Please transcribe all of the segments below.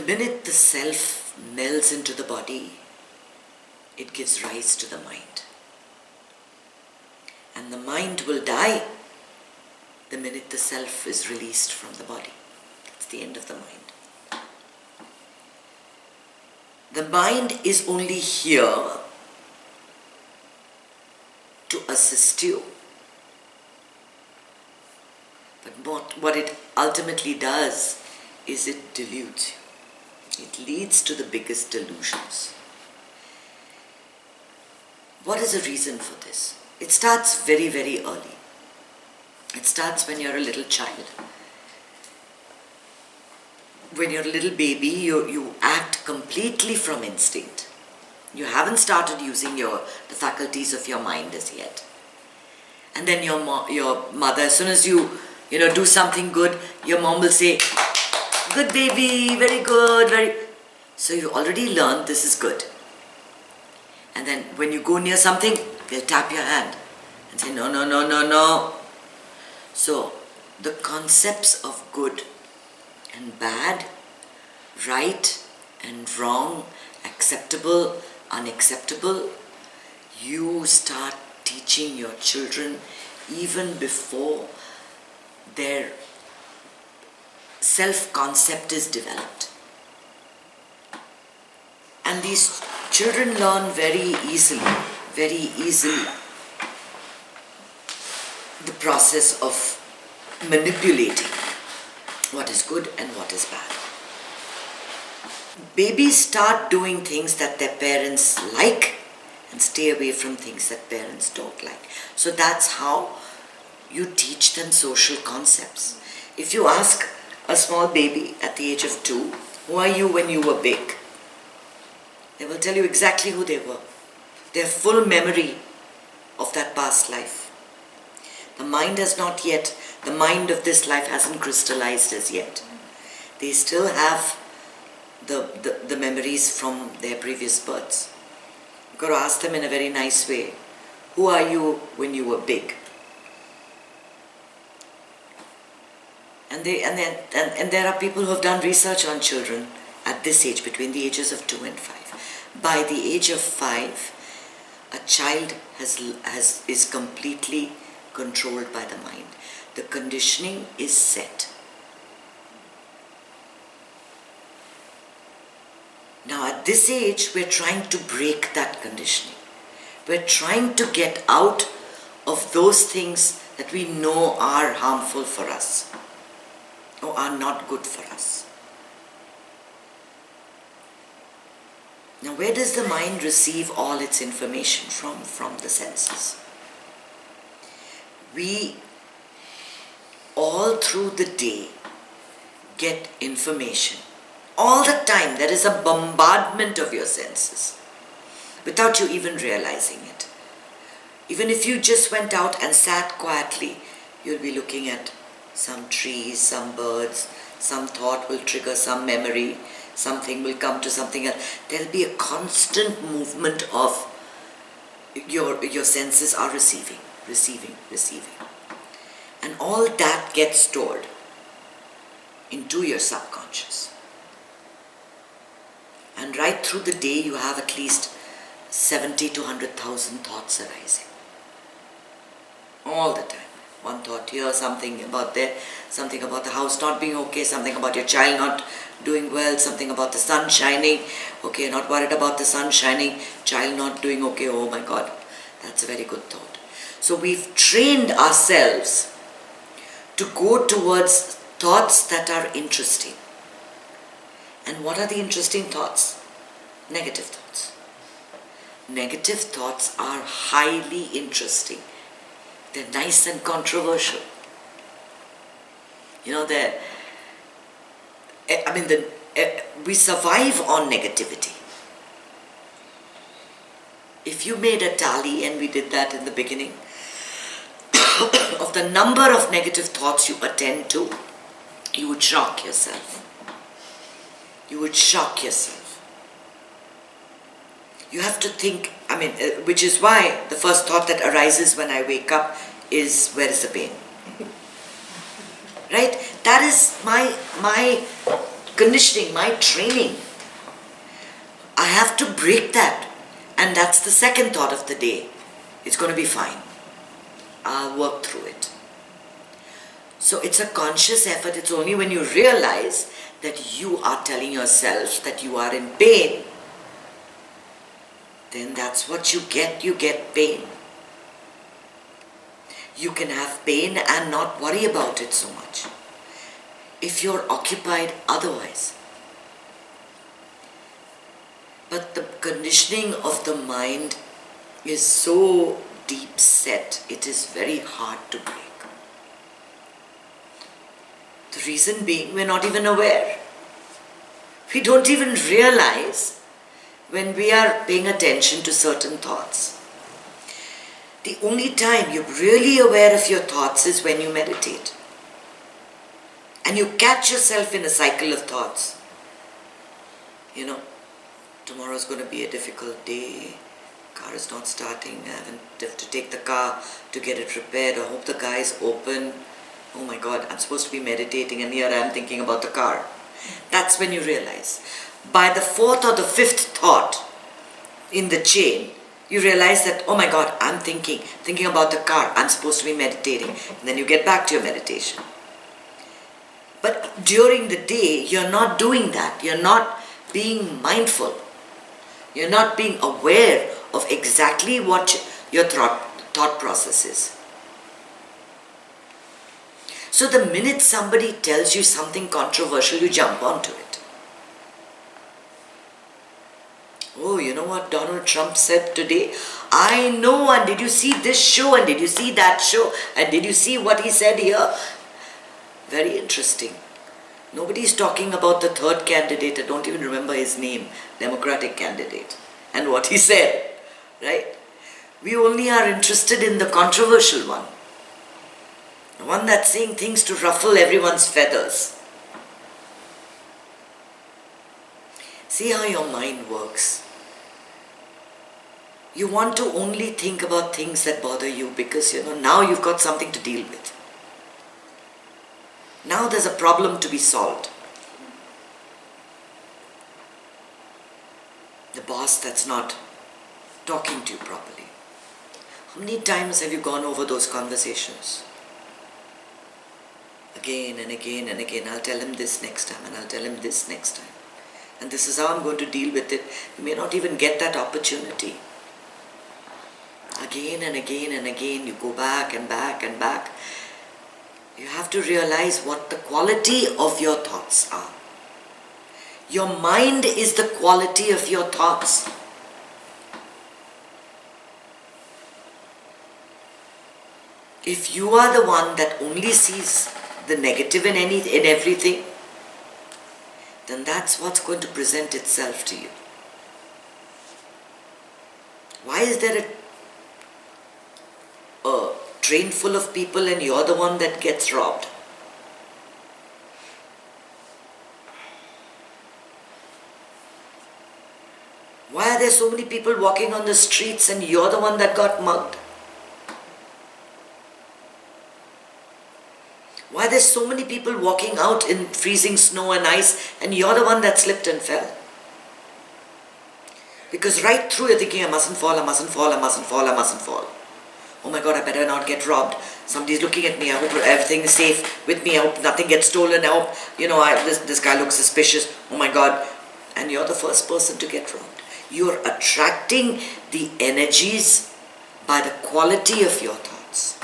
minute the self melds into the body, it gives rise to the mind. And the mind will die the minute the self is released from the body. It's the end of the mind. The mind is only here to assist you. But what it ultimately does is it deludes you. It leads to the biggest delusions. What is the reason for this? It starts very, very early. It starts when you're a little child. When you're a little baby, you act completely from instinct. You haven't started using the faculties of your mind as yet. And then your mother, as soon as you do something good, your mom will say, "Good baby, very good, very..." So you already learned this is good. And then when you go near something, they'll tap your hand and say, "No, no, no, no, no." So the concepts of good and bad, right and wrong, acceptable, unacceptable, you start teaching your children even before their self-concept is developed. And these children learn very easily the process of manipulating what is good and what is bad. Babies start doing things that their parents like and stay away from things that parents don't like. So that's how you teach them social concepts. If you ask a small baby at the age of 2, "Who are you when you were big?" they will tell you exactly who they were. Their full memory of that past life. The mind of this life hasn't crystallized as yet. They still have the memories from their previous births. You've got to ask them in a very nice way, "Who are you when you were big?" And there are people who have done research on children at this age, between the ages of 2 and 5. By the age of 5, a child is completely controlled by the mind. The conditioning is set. Now at this age, we're trying to break that conditioning. We're trying to get out of those things that we know are harmful for us or are not good for us. Now where does the mind receive all its information from? From the senses. We all through the day get information. All the time there is a bombardment of your senses without you even realizing it. Even if you just went out and sat quietly, you'll be looking at some trees, some birds, some thought will trigger some memory, something will come to something else. There'll be a constant movement of your senses are receiving. And all that gets stored into your subconscious. And right through the day you have at least 70 to 100,000 thoughts arising. All the time. One thought here, something about there, something about the house not being okay, something about your child not doing well, something about the sun shining. Okay, not worried about the sun shining, child not doing okay, oh my God, that's a very good thought. So we've trained ourselves to go towards thoughts that are interesting. And what are the interesting thoughts? Negative thoughts. Negative thoughts are highly interesting. They're nice and controversial. We survive on negativity. If you made a tally, and we did that in the beginning, of the number of negative thoughts you attend to, you would shock yourself. You would shock yourself. You have to think, which is why the first thought that arises when I wake up is, where is the pain? Right? That is my conditioning, my training. I have to break that. And that's the second thought of the day. It's going to be fine. I'll work through it. So it's a conscious effort. It's only when you realize that you are telling yourself that you are in pain, then that's what you get. You get pain. You can have pain and not worry about it so much if you're occupied otherwise. But the conditioning of the mind is so deep set, it is very hard to break. The reason being, we're not even aware. We don't even realize when we are paying attention to certain thoughts. The only time you're really aware of your thoughts is when you meditate. And you catch yourself in a cycle of thoughts. Tomorrow's going to be a difficult day. Car is not starting. I have to take the car to get it repaired. I hope the guy is open. Oh my God, I'm supposed to be meditating and here I am thinking about the car. That's when you realize. By the fourth or the fifth thought in the chain, you realize that, oh my God, I'm thinking about the car. I'm supposed to be meditating. And then you get back to your meditation. But during the day, you're not doing that. You're not being mindful. You're not being aware of exactly what your thought process is. So the minute somebody tells you something controversial, you jump onto it. Oh, you know what Donald Trump said today? I know, and did you see this show, and did you see that show, and did you see what he said here? Very interesting. Nobody's talking about the third candidate. I don't even remember his name, Democratic candidate, and what he said, right? We only are interested in the controversial one. The one that's saying things to ruffle everyone's feathers. See how your mind works. You want to only think about things that bother you because, now you've got something to deal with. Now there's a problem to be solved. The boss that's not talking to you properly. How many times have you gone over those conversations? Again and again and again. I'll tell him this next time and I'll tell him this next time. And this is how I'm going to deal with it. You may not even get that opportunity. Again and again and again, you go back and back and back. You have to realize what the quality of your thoughts are. Your mind is the quality of your thoughts. If you are the one that only sees the negative in everything, then that's what's going to present itself to you. Why is there a train full of people and you're the one that gets robbed? Why are there so many people walking on the streets and you're the one that got mugged? Why are there so many people walking out in freezing snow and ice and you're the one that slipped and fell? Because right through you're thinking, I mustn't fall, I mustn't fall, I mustn't fall, I mustn't fall. Oh my God, I better not get robbed. Somebody's looking at me. I hope everything is safe with me. I hope nothing gets stolen. I hope, this guy looks suspicious. Oh my God. And you're the first person to get robbed. You're attracting the energies by the quality of your thoughts.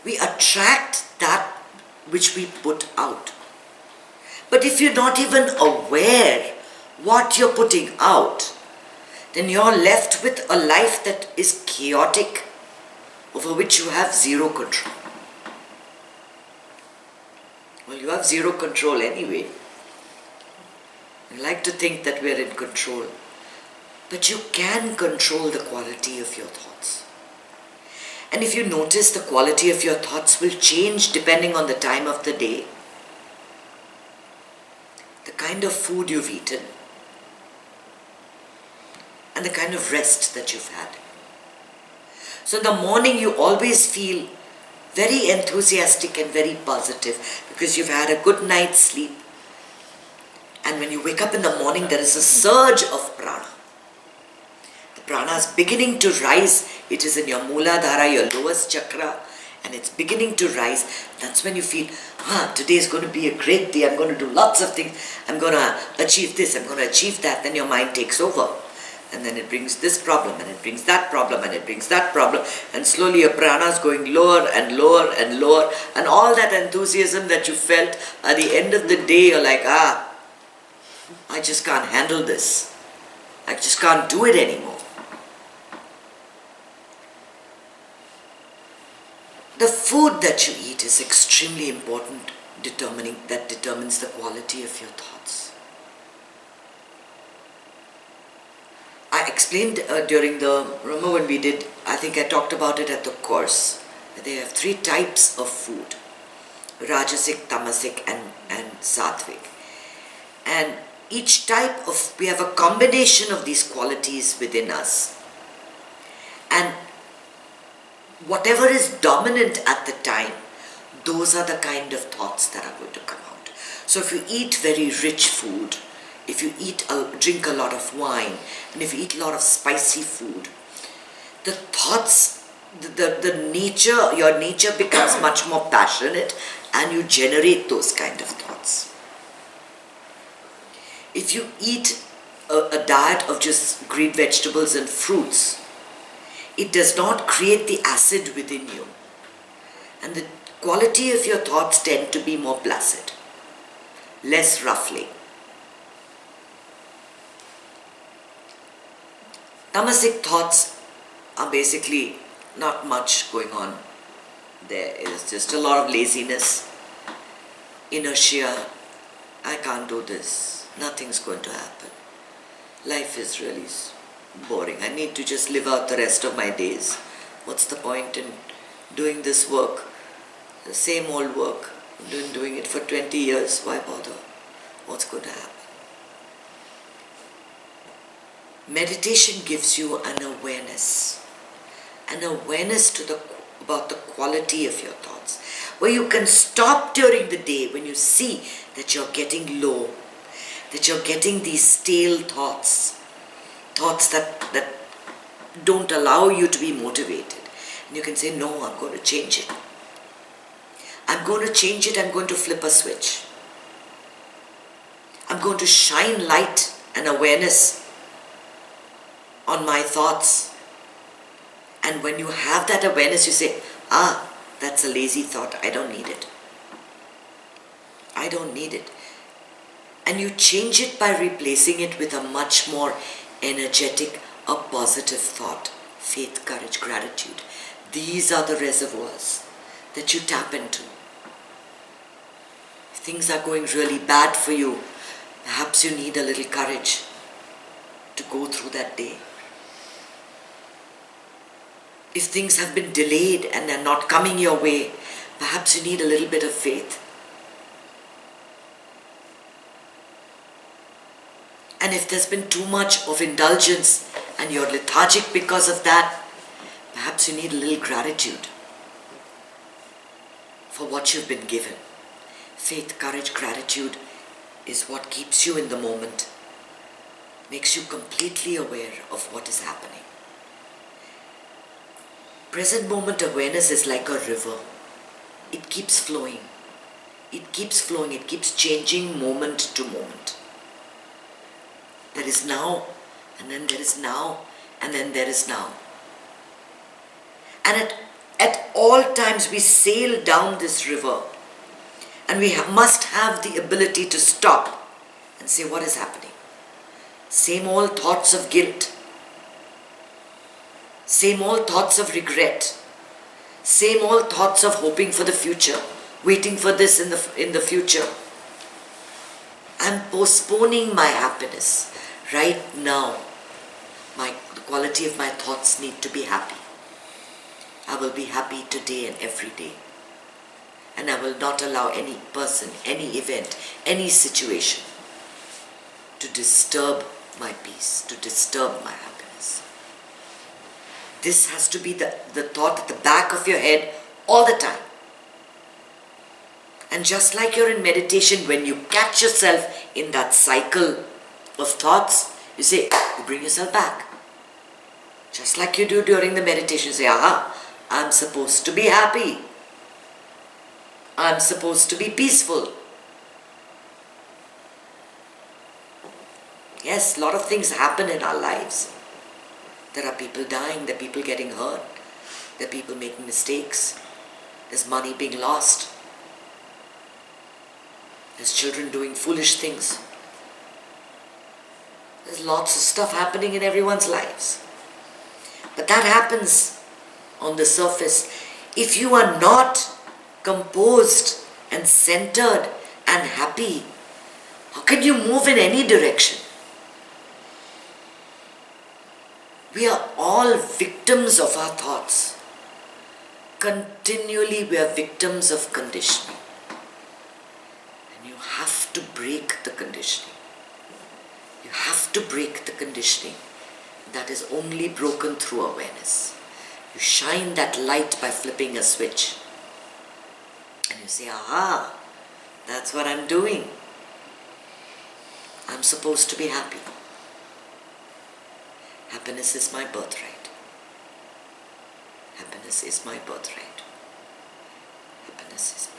We attract that which we put out. But if you're not even aware what you're putting out, then you're left with a life that is chaotic, over which you have zero control. Well, you have zero control anyway. We like to think that we're in control. But you can control the quality of your thoughts. And if you notice, the quality of your thoughts will change depending on the time of the day, the kind of food you've eaten, and the kind of rest that you've had. So in the morning you always feel very enthusiastic and very positive because you've had a good night's sleep. And when you wake up in the morning, there is a surge of prana. The prana is beginning to rise. It is in your Mooladhara, your lowest chakra, and it's beginning to rise. That's when you feel, today is going to be a great day. I'm going to do lots of things. I'm going to achieve this. I'm going to achieve that. Then your mind takes over. And then it brings this problem, and it brings that problem, and it brings that problem. And slowly your prana is going lower and lower and lower. And all that enthusiasm that you felt at the end of the day, you're like, I just can't handle this. I just can't do it anymore. The food that you eat is extremely important, that determines the quality of your thoughts. I explained remember when we did, I think I talked about it at the course. They have 3 types of food: Rajasic, Tamasic and Sattvic. And each type we have a combination of these qualities within us. And whatever is dominant at the time, those are the kind of thoughts that are going to come out. So if you eat very rich food, if you drink a lot of wine, and if you eat a lot of spicy food, the thoughts, your nature becomes much more passionate, and you generate those kind of thoughts. If you eat a diet of just green vegetables and fruits, it does not create the acid within you. And the quality of your thoughts tend to be more placid, less ruffling. Tamasic thoughts are basically not much going on. There is just a lot of laziness, inertia. I can't do this. Nothing's going to happen. Life is really boring. I need to just live out the rest of my days. What's the point in doing this work? The same old work. I've been doing it for 20 years. Why bother? What's going to happen? Meditation gives you an awareness about the quality of your thoughts, where you can stop during the day when you see that you're getting low, that you're getting these stale thoughts that don't allow you to be motivated. And you can say, no, I'm going to change it. I'm going to change it. I'm going to flip a switch. I'm going to shine light and awareness on my thoughts. And when you have that awareness, you say, that's a lazy thought. I don't need it. I don't need it. And you change it by replacing it with a much more energetic, a positive thought. Faith, courage, gratitude. These are the reservoirs that you tap into. If things are going really bad for you, perhaps you need a little courage to go through that day. If things have been delayed and are not coming your way, perhaps you need a little bit of faith. And if there's been too much of indulgence and you're lethargic because of that, perhaps you need a little gratitude for what you've been given. Faith, courage, gratitude is what keeps you in the moment, makes you completely aware of what is happening. Present moment awareness is like a river. It keeps flowing. It keeps flowing. It keeps changing moment to moment. There is now, and then there is now, and then there is now. And at all times we sail down this river, and we must have the ability to stop and say, what is happening? Same old thoughts of guilt. Same old thoughts of regret. Same old thoughts of hoping for the future, waiting for this in the future. I'm postponing my happiness. Right now, the quality of my thoughts need to be happy. I will be happy today and every day. And I will not allow any person, any event, any situation to disturb my peace, to disturb my happiness. This has to be the thought at the back of your head all the time. And just like you're in meditation, when you catch yourself in that cycle of thoughts, you say, you bring yourself back. Just like you do during the meditation, you say, aha, I'm supposed to be happy. I'm supposed to be peaceful. Yes, a lot of things happen in our lives. There are people dying, there are people getting hurt, there are people making mistakes, there's money being lost, there's children doing foolish things. There's lots of stuff happening in everyone's lives. But that happens on the surface. If you are not composed and centered and happy, how can you move in any direction? We are all victims of our thoughts. Continually we are victims of conditioning. And you have to break the conditioning. You have to break the conditioning. That is only broken through awareness. You shine that light by flipping a switch. And you say, aha, that's what I'm doing. I'm supposed to be happy. Happiness is my birthright. Happiness is my birthright. Happiness is